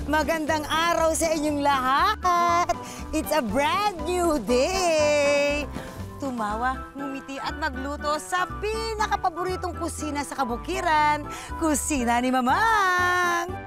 Magandang araw sa inyong lahat! It's a brand new day! Tumawa, ngumiti at magluto sa pinakapaboritong kusina sa kabukiran, kusina ni Mamang!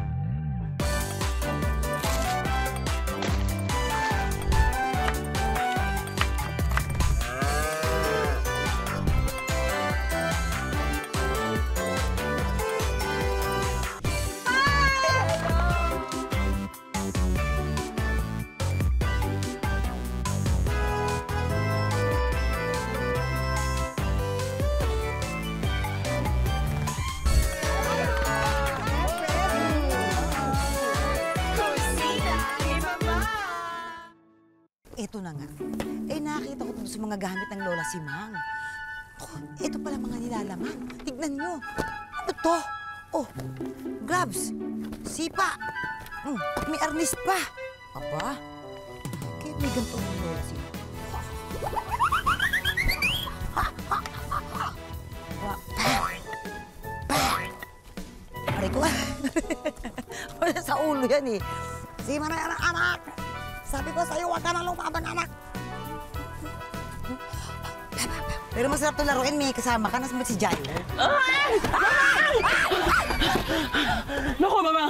Ito na nga. Nakita ko sa mga gamit ng Lola si Mang. Ito pala mga nilalaman. Tignan nyo. Ano to? Oh, gloves. Sipa. At may arnis pa. Aba, kaya may ganito ng Lola si Mang. Aray ko. Wala sa ulo yan eh. Si Maray, anak! Sabi ko sa'yo, huwag ka na lumaban, anak. Pero masarap ito laruin, may kasama ka. Nasaan ba si Jai? Naku, Mamang!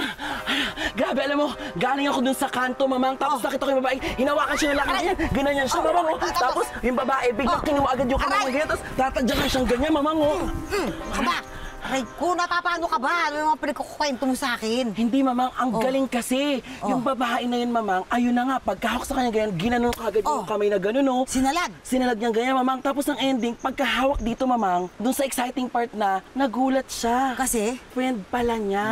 Grabe, alam mo, galing ako dun sa kanto, Mamang. Tapos nakita ko yung babae, hinawakan siya ng laki na yan. Ganyan siya, Mamang. Tapos yung babae, biglang kinuha agad yung kamay niya ganyan. Tapos tatadyan na siyang ganyan, Mamang. Aba, aray ko, napapano ka ba? Ano yung mga pinagkukwento mo sa akin? Hindi, Mamang. Ang galing kasi. Yung babae na yun, Mamang, ayun na nga, pagkahawak sa kanya ganyan, ginanon ka agad yung kamay na gano'n, no? Sinalag? Sinalag niya ganyan, Mamang. Tapos ang ending, pagkahawak dito, Mamang, dun sa exciting part na, nagulat siya. Kasi? Friend pala niya.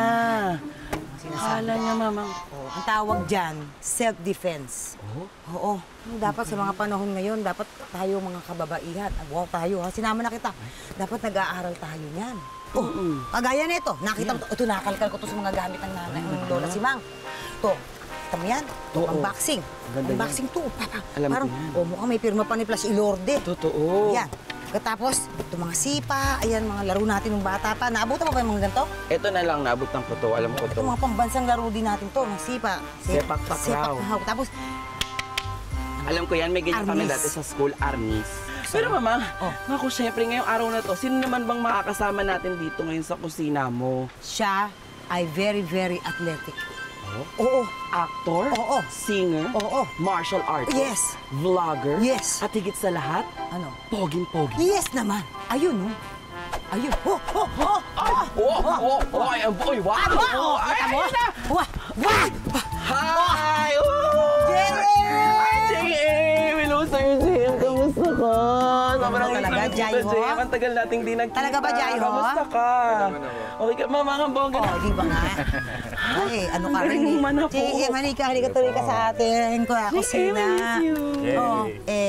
Kala niya, Mamang. Ang tawag dyan, self-defense. Oo. Dapat sa mga panahon ngayon, dapat tayo mga kababaihan. Wow, tayo ha. Sinama na kita. Dapat nag-aaral tayo niyan. Kagaya nito. Nakita mo ito, nakalkal ko to sa mga gamit ng nanay ng Lola si Mang. Ito, kita mo yan? Unboxing. Unboxing to. Parang, mukhang may pirma pa ni Plus Ilorde. Totoo. Yan. Katapos, ito mga sipa, ayan, mga laro natin ng bata pa. Naabutan mo ba yung mga ganito? Ito na lang, naabutan ko to. Alam ko to. Ito mga pambansang laro din natin to, mga sipa. Sepak takraw. Tapos, alam ko yan, may ganyan kami dati sa school, arnis. Pero Mama, naku, syempre ngayong araw na to, sino naman bang makakasama natin dito ngayon sa kusina mo? Siya ay very, very athletic. Oo. Actor? Oo. Singer? Oo. Martial artist? Yes. Vlogger? Yes. At higit sa lahat? Ano? Poging-pogi. Yes naman. Ayun, no? Ayun. Ay, ang boy, wow! Kita mo? Hi! Jerry! JM! Hello, Sir JM. Kamusta ka? Sobrang talaga, Jai ho? JM. Ang tagal nating di nagkita. Talaga ba, Jai ho? Kamusta ka? Okay ka, Mama, ang bongga. Di ba nga? Ay, ano ka rin? Mana po. JM, halika tuloy ka sa atin. Kusina.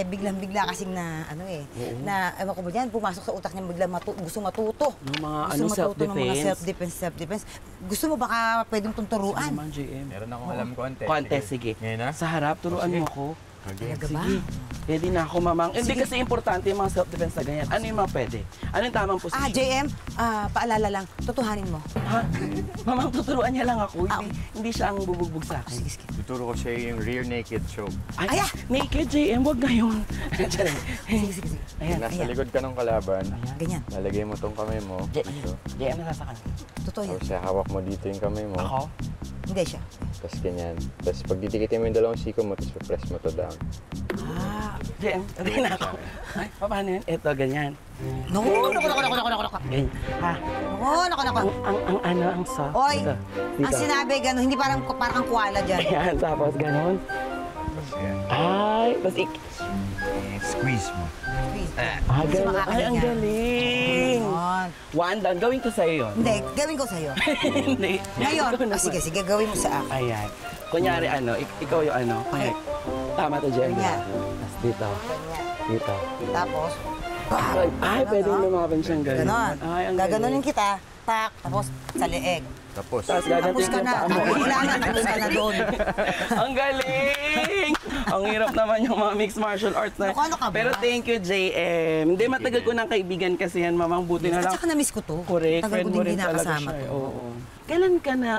Biglang-bigla kasing na, ewan ko ba dyan, pumasok sa utak niya biglang gusto matuto. Yung mga, self-defense. Gusto mo baka pwedeng tunturuan? Naman, JM. Meron akong alam konti. Konti, sige. Sa harap, turuan mo ako. Talaga ba? Sige. Pwede na ako, Mamang. Hindi kasi importante yung mga self-defense na ganyan. Ano yung mga pwede? Ano yung tamang posisyon? JM, paalala lang, tutuhanin mo. Ha? Mamang, tuturuan niya lang ako. Hindi siya ang bubugbog sa akin. Sige. Tuturo ko siya yung rear naked choke. Ay, naked, JM, wag na yun. Sige. Ayan. Nasa likod ka ng kalaban. Ganyan. Lalagay mo tong kamay mo. JM, nasasakal. Totoo yan. Tapos siya, hawak mo dito yung kamay mo. Ako? Hindi siya. Tapos ganyan. Tapos pag didikitin mo yung dalawang siko mo, tapos press mo to down. JM, rin ako. Ay, paano yun? Ito, ganyan. Naku. Ganyan. Ha? Naku. Ang soft. Oy, Ito. ang sinabi, gano'n, hindi parang koala dyan. Ayan, tapos ganon. Ay, tapos Squeeze mo. ganon. Ay, ang galing. One down. Gawin ko sa'yo yun. Hindi, gawin ko sa'yo. Hindi. Ngayon, Ikaw naman. sige, gawin mo sa akin. Ayan. Kunyari, ikaw yung Okay. Tama to, Jen. Ganyan. Tapos dito. Dito. Tapos, Ay, pwede lumaban siyang gano'n. ganon. Ay, ang Gaganunin kita, tapos sa leeg. Tapos. Tapos Tapos gagantin ka yung na. paa mo. Wala na, tapos ka na doon. Ang galing! Ang hirap naman yung mga mixed martial arts na. Ano ka ba? Pero thank you, JM. Hindi, matagal ko ng kaibigan kasi yan, Mamang. Buti na At lang. saka na-miss ko to. Correct. Tagal Friend ko mo din rin talaga nakasama siya. to. Oo. Kailan ka na,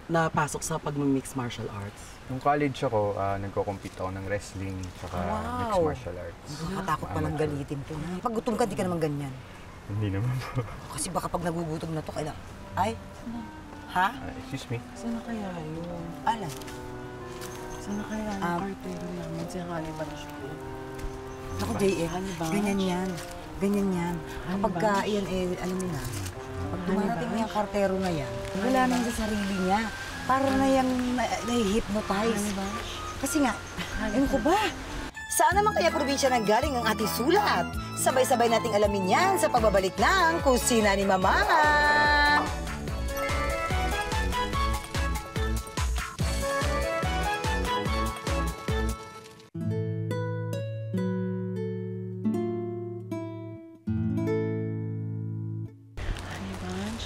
napasok sa pag-mix martial arts? Nung college ako, nagko-compete ako ng wrestling tsaka mixed martial arts. Nakakatakot pa lang galitin po. Pag gutom ka, di ka naman ganyan. Hindi naman po. Kasi baka pag nagugutom na to, kailangan... Ay? Ha? Excuse me? Saan na kaya yun? Alan? Saan na kaya yung kartero namin? Si Honey Bunch ko. Ako, JF, Honey Bunch? ganyan yan. Ganyan yan. Kapag ka, yan eh, alam mo na, pag dumarating na yung kartero na yan, wala na yung sa sarili niya. Para na yung na-hypnotize. Kasi nga, ayun ko ba? Saan naman kaya probinsya nanggaling ang ating sulat? Sabay-sabay nating alamin yan sa pagbabalik ng Kusina ni Mama.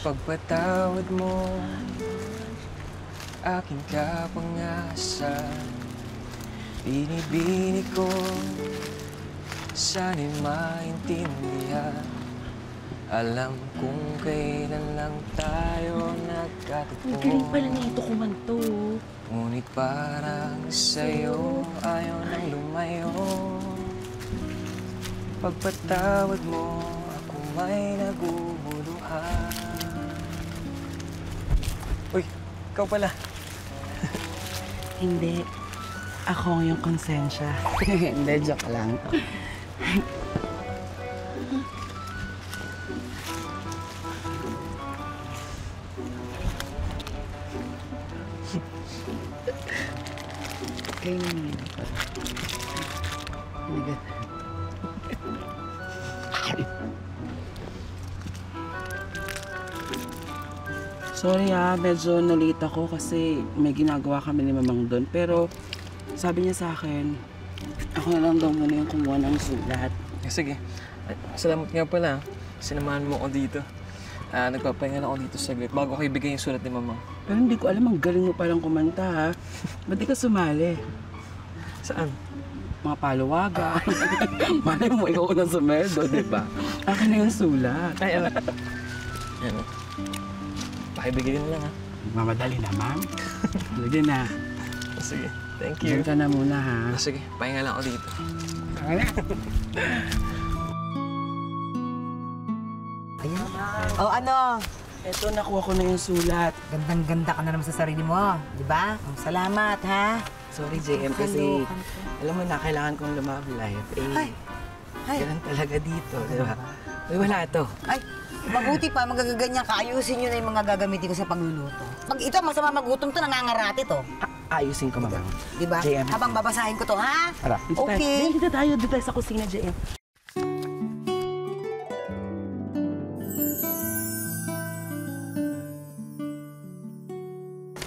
Pagpatawad mo, aking kapangasan. Binibini ko, sana'y maintindihan. Alam kung kailan lang tayo nagkatagpo. Galing pala nito kumanto. Ngunit parang sa'yo ayaw nang lumayo. Pagpatawad mo, ako may naguguluhan. Uy, ikaw pala. Hindi. Ako yung konsensya. Hindi, joke lang. Kayo naman. Hindi. Sorry medyo nalita ko kasi may ginagawa kami ni Mamang doon. Pero sabi niya sa akin, ako na lang daw muna yung kumuha ng sulat. Sige. Salamat nga pala. Sinamahan mo ako dito. Nagpapahinga na ako dito saglit bago ko ibigay yung sulat ni Mama. Pero hindi ko alam, ang galing mo palang kumanta ha. Ba't di ka sumali? Saan? Mga paluwaga. Malay mo, ikaw unang sumeldo, di ba? Akin na yung sulat. Ay, ano? Yan. Pakibigay na lang ha. Mamadali na, ma'am. Sige na. Sige. Thank Diyan you. ka na muna ha. Sige, pahinga lang ako dito. Ayan. O ano? Eto, nakuha ko na yung sulat. Gandang-ganda ka na naman sa sarili mo. Di ba? Salamat, ha? Sorry, JM, kasi alam mo na, kailangan kong lumab life. Ay. Ganun talaga dito, di ba? Uy, wala to. Ay, mabuti pa, magaganyan ka. Ayusin nyo na yung mga gagamitin ko sa pagluluto. Pag ito, masama magutom to, nangangarati to. Ayusin ko, Mamang. Di ba? JM. Habang babasahin ko to, ha? Tara, Okay. Dito tayo sa kusina, JM.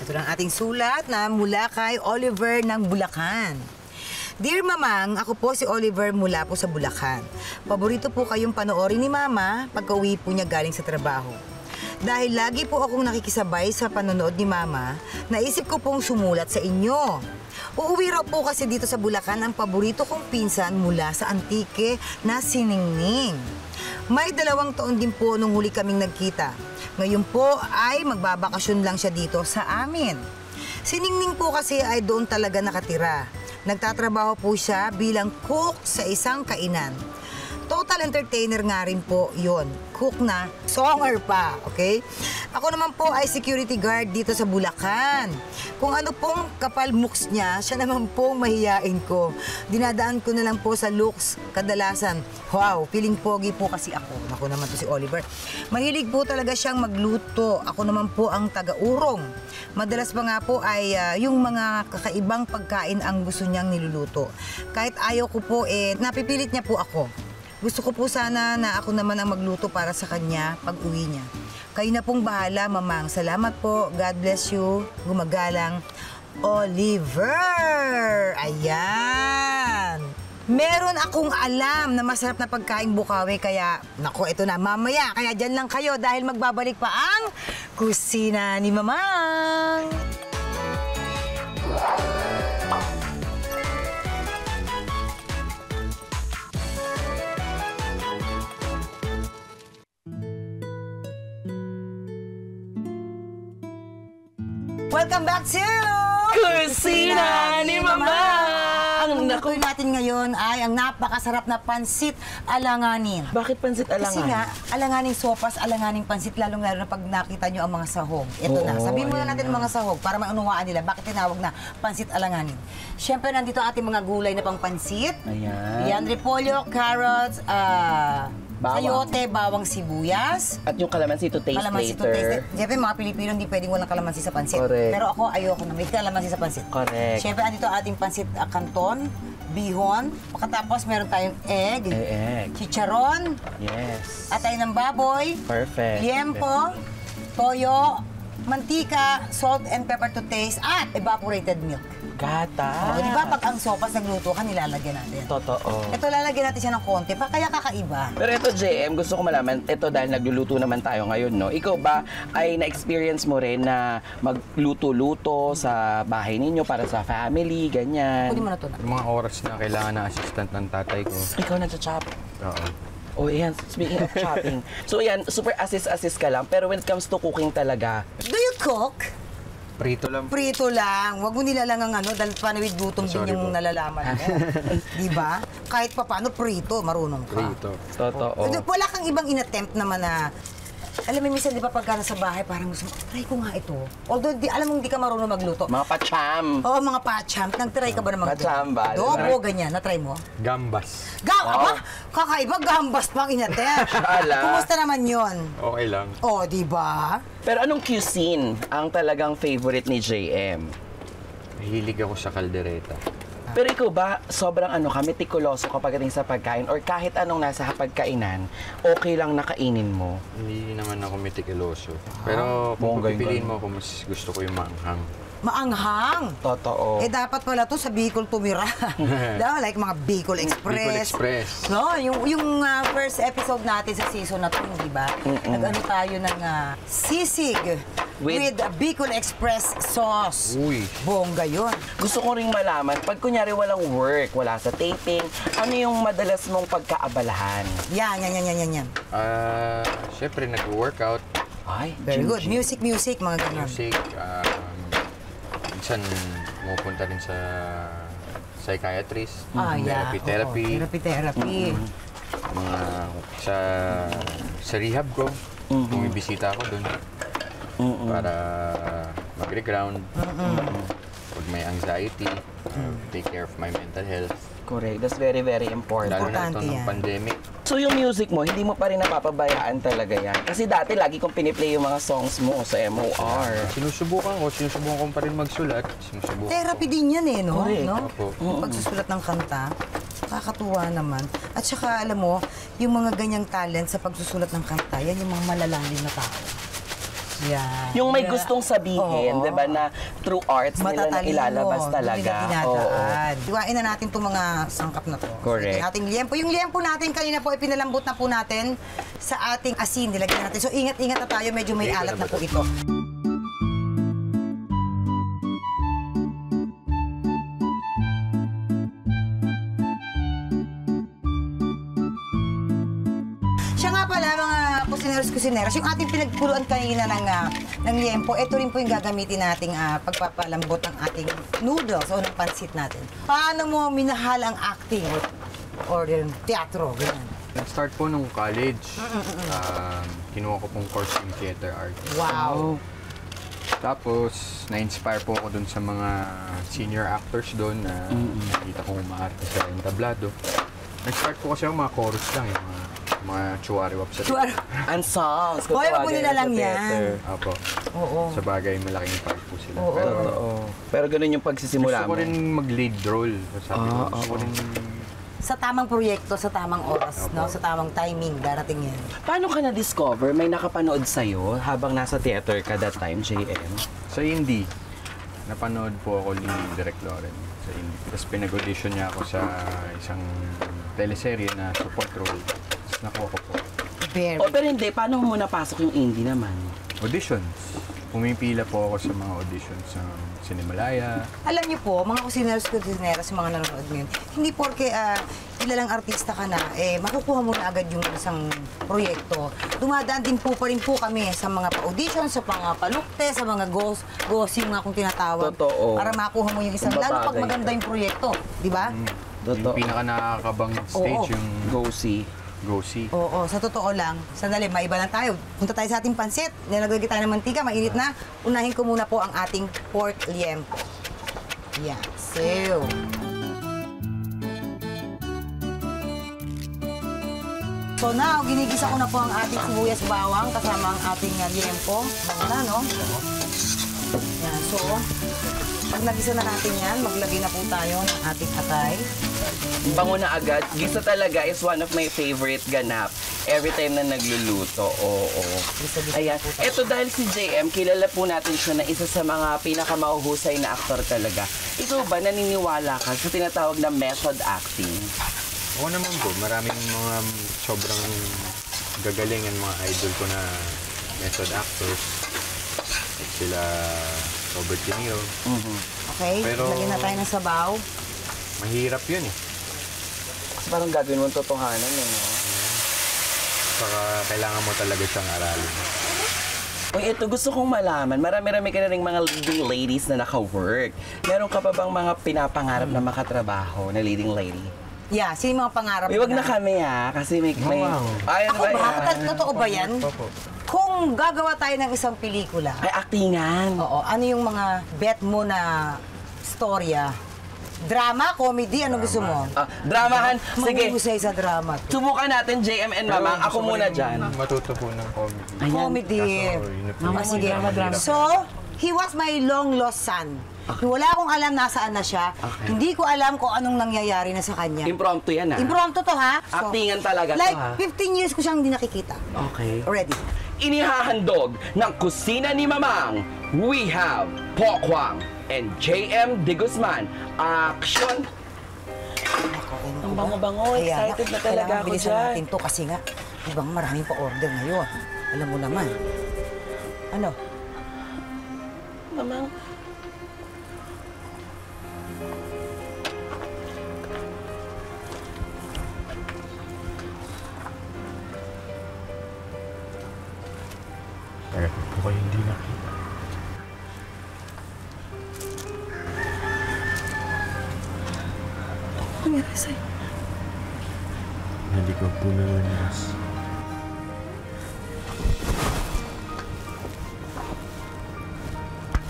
Ito na ang ating sulat na mula kay Oliver ng Bulacan. Dear Mamang, ako po si Oliver mula po sa Bulacan. Paborito po kayong panoorin ni Mama pagka-uwi po niya galing sa trabaho. Dahil lagi po akong nakikisabay sa panonood ni Mama, naisip ko pong sumulat sa inyo. Uuwi raw po kasi dito sa Bulacan ang paborito kong pinsan mula sa Antique na si Ningning. May 2 taon din po nung huli kaming nagkita. Ngayon po ay magbabakasyon lang siya dito sa amin. Si Ningning po kasi ay doon talaga nakatira. Nagtatrabaho po siya bilang cook sa isang kainan. Total entertainer nga rin po yon. Cook na, songer pa, okay? Ako naman po ay security guard dito sa Bulacan. Kung ano pong kapal mooks niya, siya naman pong mahiyain ko. Dinadaan ko na lang po sa looks kadalasan. Wow, feeling pogi po kasi ako. Ako naman to si Oliver. Mahilig po talaga siyang magluto. Ako naman po ang taga-urong. Madalas pa nga po ay yung mga kakaibang pagkain ang gusto niyang niluluto. Kahit ayaw ko po, napipilit niya po ako. Gusto ko po sana na ako naman ang magluto para sa kanya pag uwi niya. Kayo na pong bahala, Mamang. Salamat po. God bless you. Gumagalang, Oliver! Ayan! Meron akong alam na masarap na pagkain Bukawi, kaya, nako, ito na, mamaya. Kaya dyan lang kayo dahil magbabalik pa ang Kusina ni Mamang! Welcome back to... Kusina ni Mamang! Ang Naku, lutuin natin ngayon ay ang napakasarap na pansit alanganin. bakit pansit Kasi alangan? nga, alanganing sopas, alanganing pansit, lalong-lalo na pag nakita nyo ang mga sahog. Ito na, Oo, sabihin muna ayan natin ang mga sahog para maunawaan nila bakit tinawag na pansit alanganin. Siyempre, nandito ating mga gulay na pang pansit. Ayan. Yan, repolyo, carrots, Bawang. sayote, bawang sibuyas. At yung kalamansi to taste Kalamansi to later. taste. Siyempre, mga Pilipino, hindi pwedeng walang kalamansi sa pansit. Correct. Pero ako, ayoko na may kalamansi sa pansit. Correct. Siyempre, andito ating pansit canton, bihon. Pagkatapos, meron tayong egg, Egg. chicharon, Yes. atay ng baboy, Perfect. liempo, toyo, mantika, salt and pepper to taste, at evaporated milk. Gata. O, di ba pag ang sopas nagluto ka, nilalagyan natin. Totoo. Ito, lalagyan natin siya ng konti, kaya kakaiba. Pero ito, JM, gusto ko malaman, ito dahil nagluluto naman tayo ngayon, no? Ikaw ba ay na-experience mo rin na magluto-luto sa bahay ninyo para sa family, ganyan? Kunin mo na ito na. Yung mga oras na kailangan na assistant ng tatay ko. Ikaw nagcha-chop. Oo. Oh, yan. Speaking of chopping. So, yan, super assist ka lang. Pero when it comes to cooking talaga, Do you cook? Prito lang. Prito lang. Huwag mo nilalang ang ano, dahil panawid gutom din Sorry yung po. nalalaman mo. Di ba? Kahit pa paano, prito, marunong ka. Prito. totoo. Wala kang ibang inattempt naman na, alam mo, minsan di ba pagka nasa bahay, parang gusto mo, try ko nga ito. Although, alam mo, hindi ka marunong magluto. Mga pacham. Oo, mga pacham. Nag-try ka ba na magluto? Pachamba. Adobo, ganyan. Na-try mo? Gambas. Aba, kakaiba, gambas pang inattempt. Ala. Kumusta naman yon? Okay lang. Oh, di ba? Pero anong cuisine ang talagang favorite ni JM? Mahilig ako sa kaldereta. Pero ikaw ba, sobrang metikuloso kapag dating sa pagkain or kahit anong nasa pagkainan, okay lang nakainin mo? Hindi naman ako meticuloso. Pero kung bongga yung pipiliin mo ako, mas gusto ko yung maanghang. Maanghang. Totoo. Eh, dapat pala to sa Bicol tumira. Diba? Like mga Bicol Express. Bicol Express. No, yung first episode natin sa season na to, di ba? Nag-ano tayo ng sisig with Bicol Express sauce. Uy. Bongga yun. Gusto ko ring malaman, pag kunyari walang work, wala sa taping, ano yung madalas mong pagkaabalahan? Yan. Siyempre, nag-workout, Ay, Very good. gym. Music, mga ganyan. music, minsan pumupunta rin sa psychiatrist, therapy, Therapy. mga sa rehab ko, bumibisita ako doon para mag-reground, pag may anxiety, take care of my mental health, Correct. That's very, very important. lalo na ito Importante ng yan. pandemic. So yung music mo, hindi mo pa rin napapabayaan talaga yan. Kasi dati lagi kong piniplay yung mga songs mo sa MOR. Sinusubukan ko pa rin magsulat, sinusubukan Therapy ko. din yan eh, no? Correct. No? Opo. Pagsusulat ng kanta, kakatuwa naman. At saka, alam mo, yung mga ganyang talent sa pagsusulat ng kanta, yan yung mga malalalim na tao. Yan. Yung may gustong sabihin, Oo. di ba, na through arts nila na Matatalino. ilalabas Doon talaga. nila dinadaan. Iwain na natin itong mga sangkap na to. Correct. Ito ating liempo. Yung liempo natin kanina po, ipinalambot na po natin sa ating asin. Nilagyan natin. So, ingat-ingat na tayo. Medyo may alat na po ito. Siya nga pala, mga kusineros, yung ating pinagkuluan kanina ng liempo, ito rin po yung gagamitin nating pagpapalambot ng ating noodles o ng pansit natin. Paano mo minahal ang acting or yung teatro, ganyan? Nag-start po nung college, kinuha ko pong course in theater art. Wow! Tapos, na-inspire po ako dun sa mga senior actors doon na nakita kong umaarte sa entablado. Nag-start po kasi ako mga chorus lang, yung mga chuwari-wap sa Sure. And songs. Hoy, wag mo tawagin nilalang sa yan. theater. Apo. Oo. Sa bagay, malaking part po sila. Oo. Pero Pero ganun yung pagsisimula gusto ko mo. rin mag-lead role. Sabi ko, gusto ko rin... Sa tamang proyekto, sa tamang oras, no? Sa tamang timing, darating yan. Paano ka na-discover? May nakapanood sa'yo habang nasa theater ka that time, JM? Sa indie, napanood po ako ni Direk Loren sa indie. Tapos pinag-audition niya ako sa isang teleserye na support role. Tapos nakuha ko po. Very. O, pero hindi. Paano mo napasok yung indie naman? Auditions. pumipila po ako sa mga auditions ng Cinemalaya. Alam niyo po, mga kusineros, mga nanonood ngayon, hindi porke kilalang artista ka na, makukuha mo na agad yung isang proyekto. Dumadaan din po pa rin po kami sa mga pa-audition, sa mga palukte, sa mga ghosting nga kung tinatawag. Totoo. Para makuha mo yung isang, Yung lalo pag babagay maganda ka. yung proyekto, di ba? Totoo. Yung pinaka nakakabang stage, Oo. yung Go see. Go See. Oo, sa totoo lang. Sandali, maiba lang tayo. Punta tayo sa ating pansit. Nilagay tayo ng mantika, mainit na. Unahin ko muna po ang ating pork liempo. Yan. So, now, ginigisa ko na po ang ating sibuyas bawang kasama ang ating liempo. Bango na, no? Yan. So, pag nagisa na natin yan, maglagay na po tayo ng ating atay. Bango na agad. Gisa talaga is one of my favorite ganap. Every time na nagluluto. Oo. Gisa-gisa Ayan. po tayo. Ito dahil si JM, kilala po natin siya na isa sa mga pinakamahuhusay na aktor talaga. Ikaw ba naniniwala ka sa tinatawag na method acting? Oo naman po, maraming mga sobrang gagaling ang mga idol ko na method actors. Sila Robert De Niro. Okay, Pero- lagyan na tayo ng sabaw. Mahirap yun eh. Parang gagawin mo ang totohanan, no? Saka kailangan mo talaga siyang aralin. Uy, ito gusto kong malaman. Marami-rami ka na rin mga leading ladies na naka-work. Meron ka pa bang mga pinapangarap na makatrabaho na leading lady? Yeah, sino yung mga pangarap Uy, wag na kami kasi may... Wow. Ay, ano Ako ba ba? yan? Totoo ba yan? Opo. Kung gagawa tayo ng isang pelikula, Ay, actingan. oo, ano yung mga bet mo na storya? Drama, comedy, ano gusto mo? Dramahan. Sige, Mahusay sa drama. subukan natin JM and Mamang. Ako muna dyan. Matuto po ng comedy. Ayan. Comedy. Kaso, yun na po. Ah, sige. Mahirap. So, he was my long lost son. Wala akong alam nasaan na siya. Okay. Hindi ko alam kung anong nangyayari na sa kanya. Impromptu yan, Impromptu to, ha? So, Actingan talaga to, like, ha? 15 years ko siyang hindi nakikita. Okay. Already. Inihahandog ng kusina ni Mamang, we have Pokwang and JM De Guzman. Action! Ang bango-bango, Kaya excited na talaga kailangan ako bilisan dyan. natin to kasi nga, ibang maraming pa-order ngayon. Alam mo naman. Ano? Mamang, Mukhang hindi nakita. Nangyari sa'yo? Naligaw po na Mas.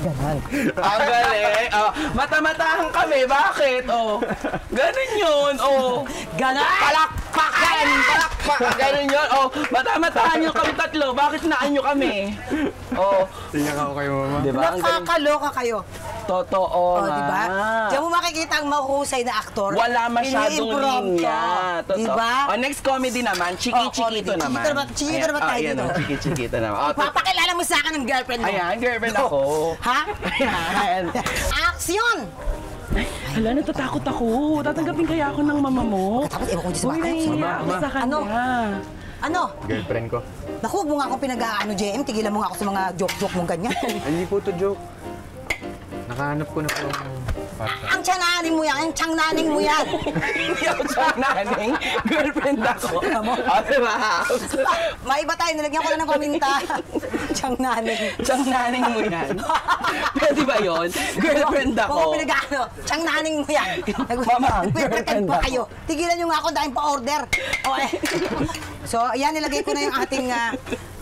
Ganon. ang galing. Mata-matahan kami, bakit? Ganun yun. Ganon? Palakpakan! Palakpakan! Ganun yun. Mata-matahan nyo kami tatlo. Bakit naan nyo kami? Tingnan ako kayo, Mama. Diba? Ang galing. Nakakaloka kayo. Totoo O, nga. di ba? Diyan mo makikita ang mahusay na aktor. Wala masyadong Ini-impromptu. linya. Totoo. Di ba? Next comedy naman, Chiki-Chikito comedy. naman. Chikito naman tayo Ayan, dito. Chiki-Chikito naman. Papakilala mo sa akin ng girlfriend mo. Ayan, girlfriend ako. Ha? Ayan. Action! Hala, natatakot ako. Tatanggapin kaya ako ng mama mo? Tapos ewan ko dyan sa Uy, bakit. nahihiya ako sa kanya. Ano? Ano? Girlfriend ko. Naku, huwag mo nga akong pinag-aano, JM. Tigilan mo nga ako sa mga joke-joke mong ganyan. Hindi po to joke. Nakahanap ko na po ng partner. Ang tiyan-naning mo yan, ang tiyang-naning mo yan. Hindi ako siyang naning. Girlfriend ako. Diba? Maiba tayo, nilagyan ko lang ng paminta. Tiyang-naning. Siyang naning mo yan. Pwede ba yun? Girlfriend ako. Kung pinag-aano, tiyang-naning mo yan. Mama, Nagpipretend girlfriend pa ako. kayo. Tigilan nyo nga ako dahil pa-order. Okay. So, ayan, nilagay ko na yung ating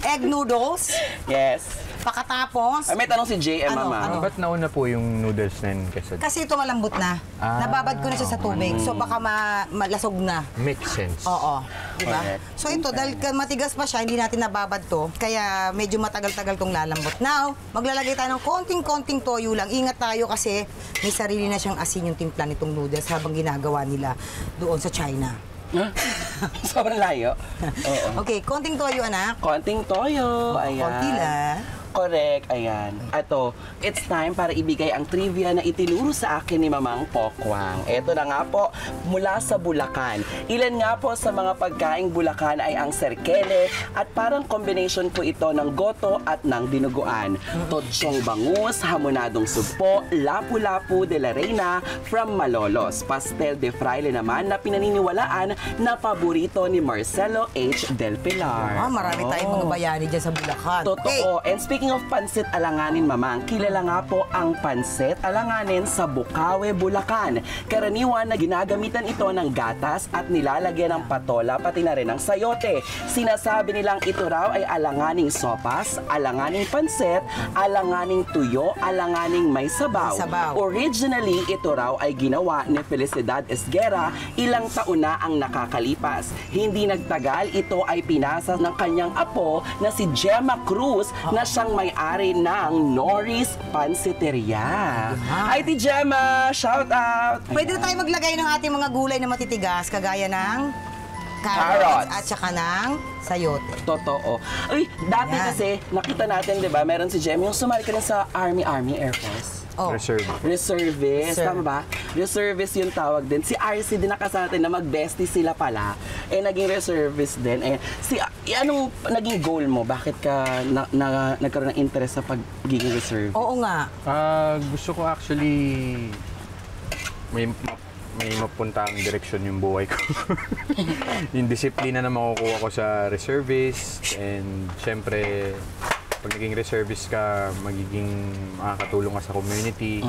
egg noodles. Yes. Pakatapos, Ay, may tanong si JM, Ano, mama. ano? Ba't nauna po yung noodles na yun kesa kasi ito malambot na. Nababad ko na siya sa tubig. So, baka malasog na. makes sense? Oo. Diba? Correct. So ito, dahil matigas pa siya, hindi natin nababad to. Kaya medyo matagal-tagal tong lalambot. Now, maglalagay tayo ng konting-konting toyo lang. Ingat tayo kasi may sarili na siyang asin yung timpla nitong noodles habang ginagawa nila doon sa China. Sobrang layo. Oo. Okay, konting toyo, anak. Konting toyo. Ayan. Konti lang. Correct, ayan. Ato, it's time para ibigay ang trivia na itinuro sa akin ni Mamang Pokwang. Ito na nga po, mula sa Bulacan. Ilan nga po sa mga pagkaing Bulacan ay ang serkele at parang combination po ito ng goto at ng dinuguan. Totsyong bangus, hamonadong sugpo, lapu-lapu de la Reina from Malolos. Pastel de fraile naman na pinaniniwalaan na paborito ni Marcelo H. Del Pilar. Marami tayong mga bayani dyan sa Bulacan. Totoo. And speaking of pansit alanganin, Mamang, kilala nga po ang pansit alanganin sa Bukawe, Bulacan. Karaniwan na ginagamitan ito ng gatas at nilalagyan ng patola pati na rin ng sayote. Sinasabi nilang ito raw ay alanganing sopas, alanganing pansit, alanganing tuyo, alanganing may sabaw. Originally, ito raw ay ginawa ni Felicidad Esguera ilang taon na ang nakakalipas. Hindi nagtagal, ito ay pinasa ng kanyang apo na si Gemma Cruz na siyang may-ari ng Norris Pansiteria. Hi, Ti Gemma! Shout out! Pwede na tayo maglagay ng ating mga gulay na matitigas, kagaya ng Carrots. at saka ng sayote. Totoo. Uy, dati Yan. kasi, nakita natin, di ba, meron si Gemma yung sumali ka na sa Army, Air Force. Reserve. Reservist, Sir. tama ba? Reservist yung tawag din. Si RC din nakasama natin na mag-bestie sila pala. Naging reservist din. Anong naging goal mo? Bakit ka nagkaroon ng interest sa pagiging reservist? Oo nga. Gusto ko actually may mapunta ang direksyon yung buhay ko. Yung disiplina na makukuha ko sa reservist, and syempre pag naging reservist ka, magiging makakatulong ka sa community.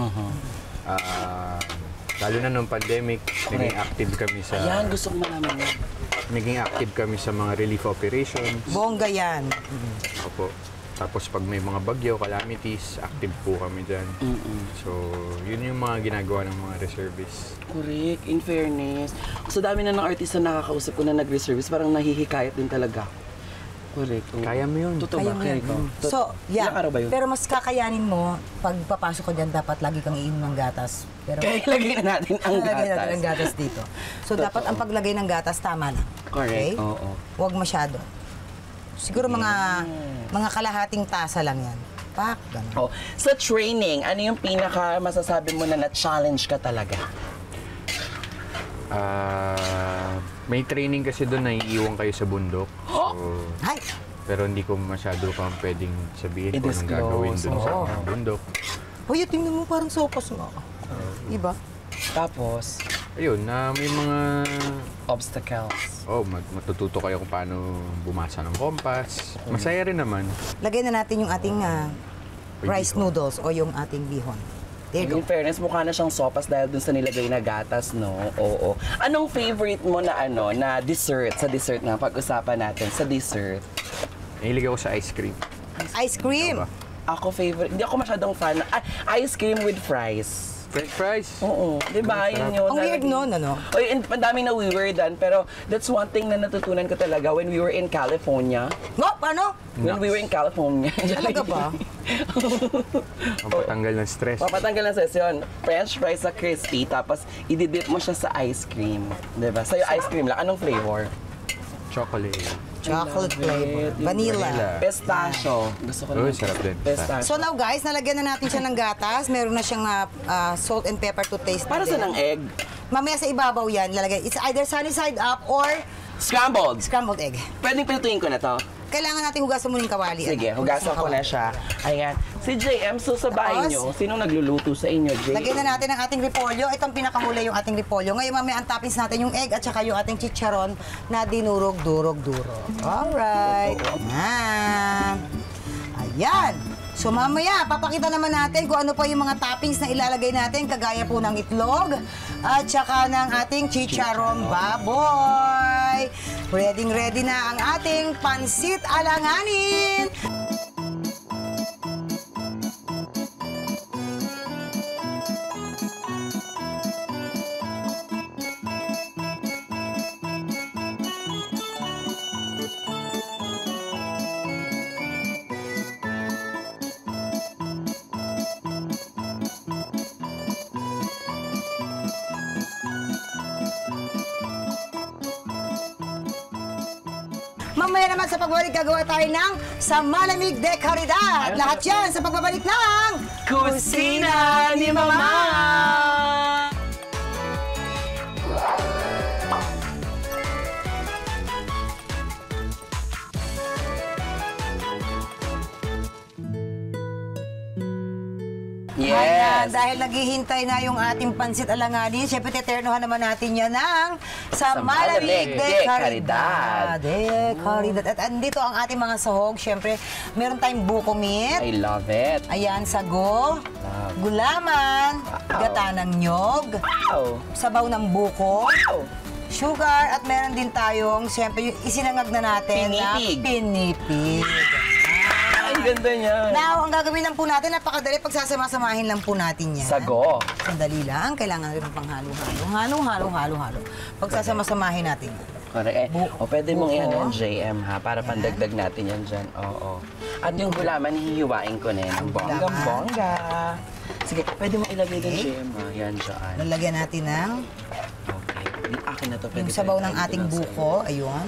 Lalo na nung pandemic, naging active kami sa Ayan, gusto ko malaman yan. naging active kami sa mga relief operations. Bongga yan. Opo. Tapos pag may mga bagyo, calamities, active po kami dyan. So, yun yung mga ginagawa ng mga reservists. Correct, in fairness. Sa dami na ng artista na nakakausap ko na nag-reservice, parang nahihikayat din talaga. Correct. Oo. Kaya mo yun. Totoo ba? Kaya mo yan. So, Ilang araw ba yun? Pero mas kakayanin mo, pag papasok ko dyan, dapat lagi kang iinom ng gatas. Pero Kaya ilagay na natin ang lagay natin gatas. ang gatas dito. So, Totoo. dapat ang paglagay ng gatas, tama lang. Correct, oo. Huwag masyado. Siguro mga kalahating tasa lang yan. Pak, gano'n. Oh, sa training, ano yung pinaka masasabi mo na na-challenge ka talaga? May training kasi doon na iiwan kayo sa bundok. So, Ay! pero hindi ko masyado pang pwedeng sabihin kung anong I-disclose. gagawin doon sa Oo. bundok. Uy, tingnan mo parang sopas nga. Diba? Tapos, Ayun, na may mga... obstacles. matututo kayo kung paano bumasa ng kompas. Masaya rin naman. Lagay na natin yung ating rice noodles o yung ating bihon. There you In go. fairness, mukha na siyang sopas dahil dun sa nilagay na gatas, no? Oo. Anong favorite mo na na dessert? Sa dessert na, pag-usapan natin. Sa dessert. Nahilig ako sa ice cream. Ice cream! Ikaw ba? Ako favorite, hindi ako masyadong fan. Ice cream with fries. French fries? Oo. Di ba? Yun yun. Ang weird nun, ano? Oy, ang daming na-weirdan, pero that's one thing na natutunan ko talaga when we were in California. No, ano? When we were in California. Talaga ba? Ang patanggal ng stress. Papatanggal ng sesyon. French fries sa crispy, tapos ididip mo siya sa ice cream. Diba? Sa'yo ice cream lang. Anong flavor? Chocolate. Chocolate flavor. Yung Vanilla. Pistachio. Gusto ko Uy, naman. sarap din. Pistachio. So now guys, nalagyan na natin siya ng gatas. Meron na siyang salt and pepper to taste. Para sa din. ng egg? Mamaya sa ibabaw yan, lalagay. It's either sunny side up or Scrambled. scrambled egg. Pwedeng pilutuin ko na to. Kailangan natin hugasan muna yung kawali. Sige, hugasan ko na siya. Ayan. Si JM, so sa bahay Tapos, nyo, sinong nagluluto sa inyo, JM? Lagyan na natin ang ating repolyo. Itong pinakamula yung ating repolyo. Ngayon mamaya ang toppings natin yung egg at saka yung ating chicharon na dinurog-durog-durog. Alright. Ayan. Ayan. So mamaya, papakita naman natin kung ano pa yung mga toppings na ilalagay natin, kagaya po ng itlog at saka ng ating chicharon baboy. Ready na ang ating pansit alanganin. Mamaya naman sa pagbabalik, gagawa tayo ng Sa Malamig de Caridad. Lahat yan sa pagbabalik ng Kusina ni Mama! Ayan, dahil naghihintay na yung ating pansit alanganin, syempre teternohan naman natin yan ng Sa Malamig de Caridad. At andito ang ating mga sahog. Syempre, meron tayong buko meat. I love it. Ayan, sago, gulaman, gata ng nyog, Wow! sabaw ng buko, Wow! sugar, at meron din tayong, syempre, yung isinangag na natin na Pinipig. pinipig. Ang ganda niya. Now, ang gagawin lang po natin, napakadali, pagsasama-samahin lang po natin yan. Sago. Sandali lang, kailangan rin pang halo-halo. Pagsasama-samahin natin. Correct. O pwede mong buko. yan yung JM ha, para pandagdag natin yan dyan. Oo. At yung gulaman, hihiwain ko na yan. Ang bongga-bongga. Sige, pwede mong ilagay din JM ha. Yan dyan. Lalagyan natin ng Okay. Akin na to. yung sabaw ng ating buko. Ayun.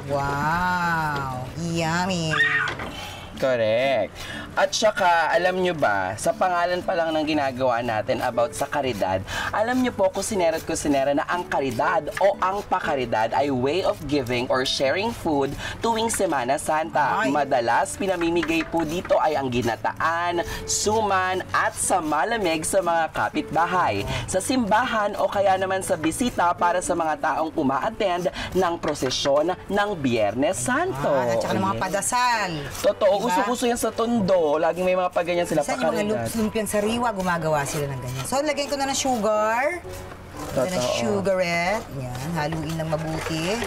Wow! Yummy! Correct. At saka, alam nyo ba, sa pangalan pa lang ng ginagawa natin about sa karidad, alam nyo po, kusinera at kusinera, na ang karidad o ang pakaridad ay way of giving or sharing food tuwing Semana Santa. Ay. Madalas, pinamimigay po dito ay ang ginataan, suman, at sa malamig sa mga kapitbahay. Sa simbahan o kaya naman sa bisita para sa mga taong uma-attend ng prosesyon ng Biyernes Santo. At saka ng mga Yes. padasal. Totoo, Diba? uso-uso yan sa Tondo. Laging may mga paganyan sila Minsan yung mga pakaridad. lumpiang sariwa, gumagawa sila ng ganyan. So, lagyan ko na ng sugar. Lagyan ng Totoo. sugarette. Yan, haluin ng mabuti.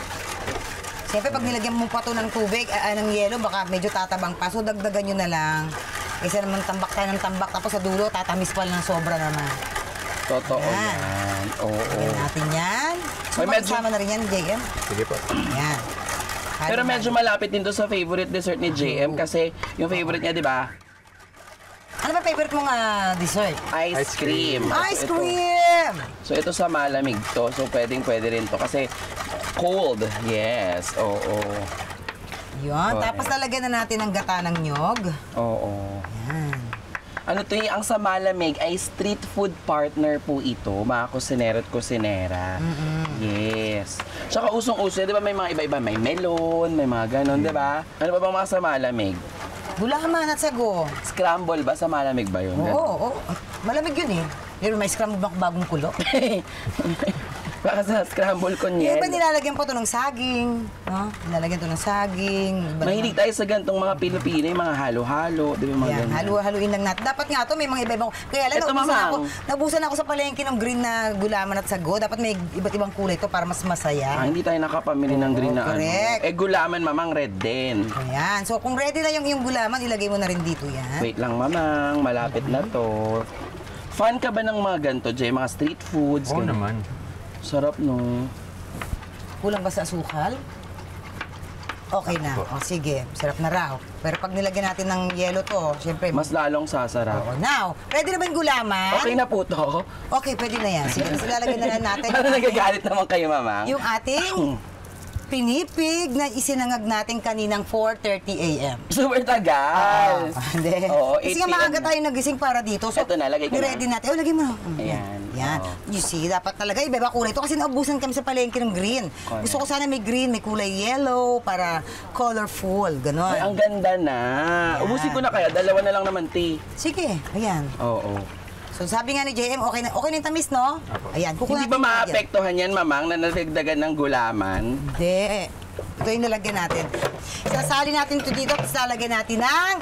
Siyempre, pag nilagyan mo pa ito ng tubig, ng yelo, baka medyo tatabang pa. So, dagdagan nyo na lang. Kasi naman tambak tayo ng tambak, tapos sa dulo, tatamis pa lang ng sobra naman. Totoo Yan. yan. Oo. Lagyan natin yan. So, Ay, medyo- magsama na rin yan, JM. Sige po. Yan. Pero medyo malapit din to sa favorite dessert ni JM kasi yung favorite niya, di ba? Ano ba favorite mong dessert? Ice cream. Ice So, ito- cream! So ito sa malamig to. So pwede rin to kasi cold. Yes. Oo. Yun. Correct. Tapos lalagyan na natin ng gata ng nyog. Oo. Yan. Ano to ang sa malamig ay street food partner po ito, mga kusinera at kusinera. Yes. Tsaka usong-uso, di ba may mga iba-iba, may melon, may mga ganon, di ba? Ano ba bang mga sa malamig? Gulaman at sago. Scramble ba? Sa malamig ba yun? Oo. Malamig yun eh. Pero may scramble bak bagong kulo. Baka sa scramble ko Yung niyan. iba nilalagyan po ito ng saging. No? Nilalagyan ito ng saging. Iba Mahilig tayo sa gantong mga Pilipino, yung mga halo-halo, di ba mga Yan, ganyan? haluin lang natin. Dapat nga ito, may mga iba-ibang... Kaya lang, Ito, naubusan mamang. ako sa palengke ng green na gulaman at sago. Dapat may iba't ibang kulay ito para mas masaya. Hindi tayo nakapamili ng green na correct. ano. Eh, gulaman, mamang red din. Ayan. So, kung ready na yung gulaman, ilagay mo na rin dito yan. Wait lang, mamang. Malapit na to. Fan ka ba ng mga ganito, Jay? Mga street foods? Oo ganun? naman. Sarap, no? Kulang ba sa asukal? Okay na. O, sige. Sarap na raw. Pero pag nilagyan natin ng yelo to, syempre... Mas lalong sasarap. Oo. Now, ready na ba yung gulaman? Okay na po to. Okay, pwede na yan. Sige, so lalagyan na lang natin Parang nagagalit naman kayo, mamang. yung ating pinipig na isinangag natin kaninang 4:30 a.m. Super tagal. Hindi. Oo, Kasi nga 8 maaga tayo nagising para dito. So, Eto na, lagay ko na. ready natin. Lagay mo na. Ayan. Yan. Oo. You see, dapat talaga iba-iba kulay ito kasi naubusan kami sa palengke ng green. Correct. Gusto ko sana may green, may kulay yellow para colorful. Ganon. Ay, ang ganda na. Yan. Ubusin ko na kaya. Dalawa na lang naman, tea. Sige, ayan. Oo. So sabi nga ni JM, okay na yung tamis, no? Ayan. Hindi ba maapektuhan yan, mamang, na nadagdagan ng gulaman? Hindi. Ito yung nalagyan natin. Sasali natin ito dito at lalagyan natin ng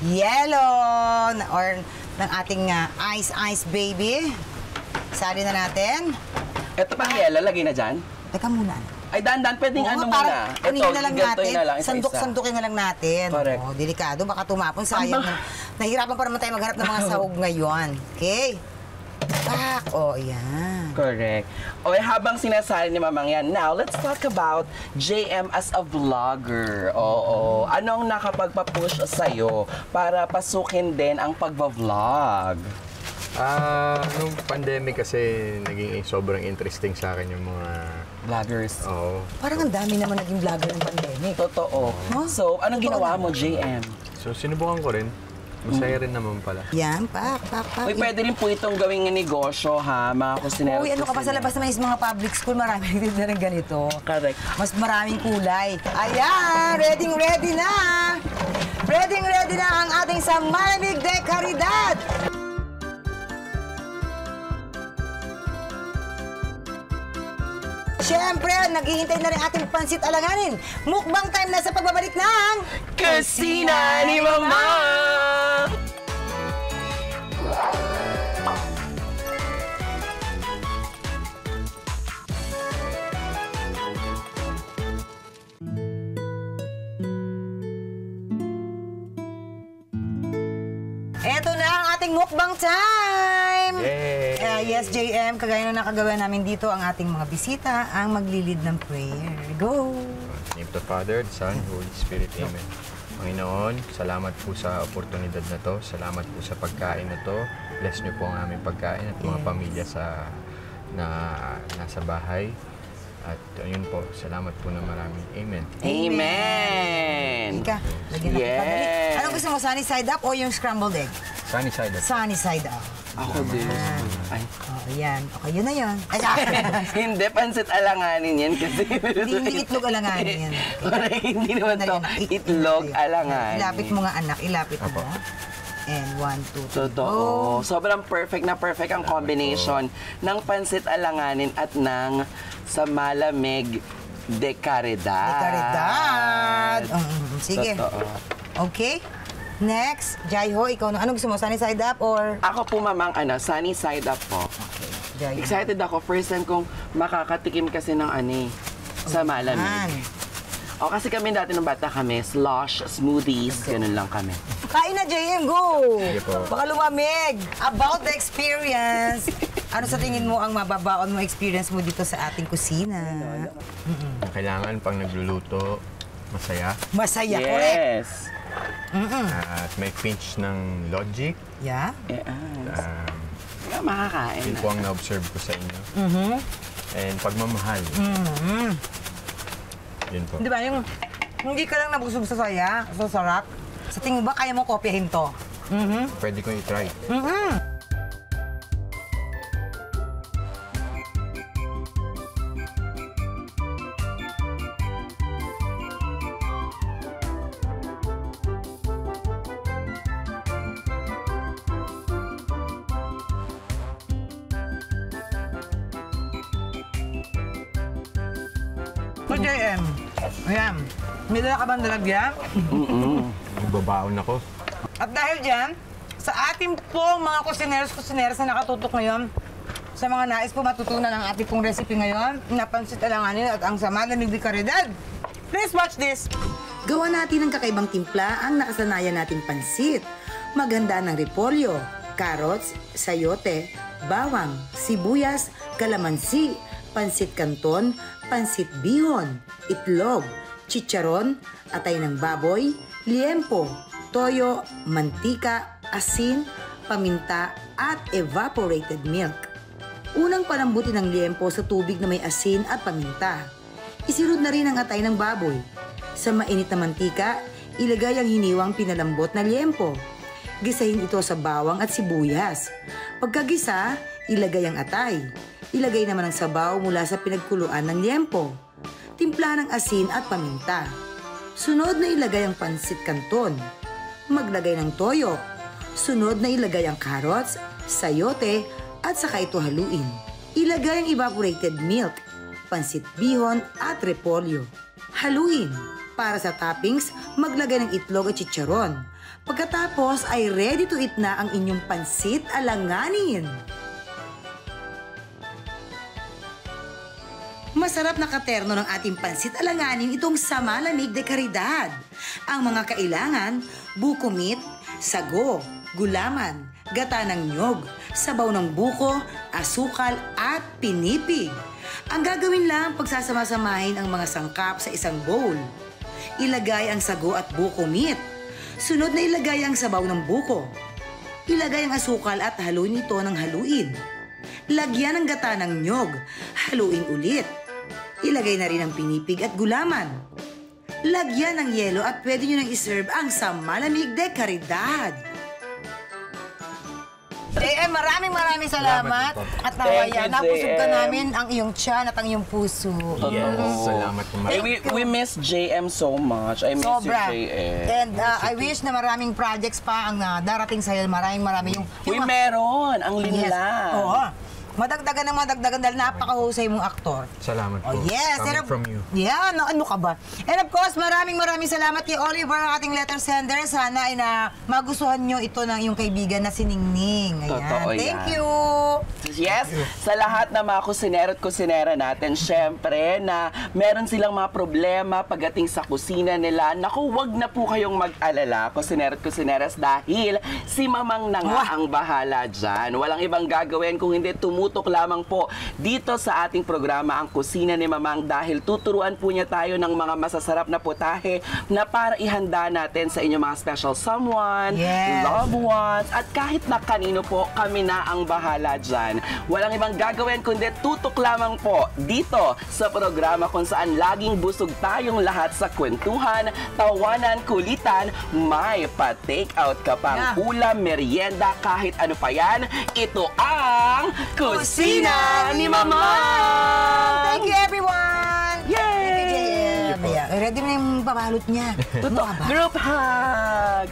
yellow or ng ating ice baby. Sali na natin. Ito pang yelo, lagay na dyan. Teka muna. Ay, dandan, pwedeng Oo, ano parang muna. Aninin na lang natin. ganitoy na lang, isa-isa. Sandok-sandukin na lang natin. Correct. Oh, delikado. Baka tumapon. Sayang. Nahirapan pa naman tayo maghanap ng mga sahog ngayon. Okay? Tak. Oh, yan. Correct. O habang sinasali ni Mamang yan, now let's talk about JM as a vlogger. Oo. Anong nakapagpa-push sa'yo para pasukin din ang pagba-vlog? Nung pandemic kasi naging sobrang interesting sa akin yung mga vloggers. Oo. Parang ang dami naman naging vlogger ng pandemic. Totoo. So, anong ginawa mo, JM? So, sinubukan ko rin. Masaya rin naman pala. Yan, pak. Uy, pwede rin po itong gawing negosyo, ha, mga kusinero. Uy, ano ka pa sa labas naman yung mga public school, marami din na rin ganito. Correct. Mas maraming kulay. Ayan, ready na! Ready na ang ating Samalamig de Caridad! Siyempre, naghihintay na rin ating pansit alanganin. Mukbang time na sa pagbabalik ng... Kusina ni Mama! Eto na ang ating mukbang time! Yay! Yes, JM, kagaya na nakagawa namin dito ang ating mga bisita, ang maglilid ng prayer. Go! In the name of the Father, the Son, Holy Spirit. Amen. Panginoon, salamat po sa oportunidad na to. Salamat po sa pagkain na to. Bless niyo po ang aming pagkain at mga pamilya nasa bahay. At yun po, salamat po na marami. Amen. Amen! Ika, lagyan natin Yes. pabalik. Ano gusto mo, sunny side up o yung scrambled egg? Sunny side up. Sunny side up. Ako din. Ay. Oh, yan. Okay, yun na yun. Ay, Hindi, pansit alanganin yan kasi. hindi itlog alanganin yan. Correct, hindi naman to itlog alanganin. Ilapit mo nga, anak. Ilapit mo. And 1, 2, 3, Totoo. Sobrang perfect ang combination ng pansit alanganin at ng Samalamig de Caridad. Caridad. Sige. Totoo. Okay. Next, Jaiho, ikaw na. Ano gusto mo? Sunny side up or? Ako po, mamang, sunny side up po. Jaiho. Excited ako. First time kong makakatikim kasi ng sa malamig. O, kasi kami dati nung bata kami, slush, smoothies, ganun lang kami. Kain na, JM. Go! Sige po. Baka lumamig. About the experience. Ano sa tingin mo ang mababaon mo experience mo dito sa ating kusina? Kailangan pang nagluluto, masaya. Masaya, correct? Yes. At may pinch ng logic. Yeah? Yes. Um, Makakain Yun na. po ang na-observe ko sa inyo. And pagmamahal. Yun po. Di ba, yung hindi ka lang nabusog sa saya, sa sarap. Sa tingin mo ba, kaya mo kopyahin to? Pwede ko i-try. So, JM, ayan, may dala ka bang dalagyan? Magbabaon ako. At dahil dyan, sa ating pong mga kusineros na nakatutok ngayon, sa mga nais po matutunan ang ating pong recipe ngayon, napansit alanganin at ang Samalamig de Caridad. Please watch this! Gawa natin ng kakaibang timpla ang nakasanayan nating pansit. Maganda ng repolyo, carrots, sayote, bawang, sibuyas, kalamansi, pansit canton, pansit bihon, itlog, chicharon, atay ng baboy, liempo, toyo, mantika, asin, paminta, at evaporated milk. Unang palambutin ng liempo sa tubig na may asin at paminta. Isirod na rin ang atay ng baboy. Sa mainit na mantika, ilagay ang hiniwang pinalambot na liempo. Gisahin ito sa bawang at sibuyas. Pagkagisa, ilagay ang atay. Ilagay naman ang sabaw mula sa pinagkuluan ng liempo. Timplahan ng asin at paminta. Sunod na ilagay ang pansit canton. Maglagay ng toyo. Sunod na ilagay ang carrots, sayote, at saka ito haluin. Ilagay ang evaporated milk, pansit bihon at repolyo. Haluin. Para sa toppings, maglagay ng itlog at chicharon. Pagkatapos ay ready to eat na ang inyong pansit alanganin. Masarap na katerno ng ating pansit alanganin itong Samalamig de Caridad. Ang mga kailangan, buko meat, sago, gulaman, gata ng nyog, sabaw ng buko, asukal at pinipig. Ang gagawin lang, pagsasama-samahin ang mga sangkap sa isang bowl. Ilagay ang sago at buko meat. Sunod na ilagay ang sabaw ng buko. Ilagay ang asukal at haluin ito ng haluin. Lagyan ng gata ng nyog. Haluin ulit. Ilagay na rin ang pinipig at gulaman. Lagyan ng yelo at pwede nyo nang iserve ang sa malamig de karidad. JM, maraming salamat. At Thank nawaya, you, napusog ka JM. namin ang iyong tiyan at ang iyong puso. Yes. Salamat po, Eh, ma'am. we miss JM so much. I miss Sobra. you, JM. And I wish na maraming projects pa ang darating sa'yo. Maraming yung Uy, meron. Ang linla. Oo. Madagdagan dahil napakahusay mong aktor. Salamat po. Oh, yes. Coming And from you. Yeah, ano ka ba? And of course, maraming salamat kay Oliver, ang ating letter sender. Sana ay magustuhan nyo ito ng iyong kaibigan na si Ningning. Ayan. Totoo Thank yan. you. Yes, sa lahat ng mga kusinero at kusinera natin, syempre na meron silang mga problema pagdating sa kusina nila. Naku, wag na po kayong mag-alala, kusinero at kusineras, dahil si Mamang na nga ang bahala dyan. Walang ibang gagawin kung hindi tumutok lamang po dito sa ating programa ang Kusina ni Mamang, dahil tuturuan po niya tayo ng mga masasarap na putahe na para ihanda natin sa inyong mga special someone, Yes. loved ones, at kahit na kanino po, kami na ang bahala dyan. Walang ibang gagawin kundi tutok lamang po dito sa programa kung saan laging busog tayong lahat sa kwentuhan, tawanan, kulitan, may pa-take out ka pang ulam, merienda, kahit ano pa yan. Ito ang Kusina ni Mama! Thank you, everyone. Yay! Thank you, JM. Ready mo na yung pabalot niya. Totoo. Group hug!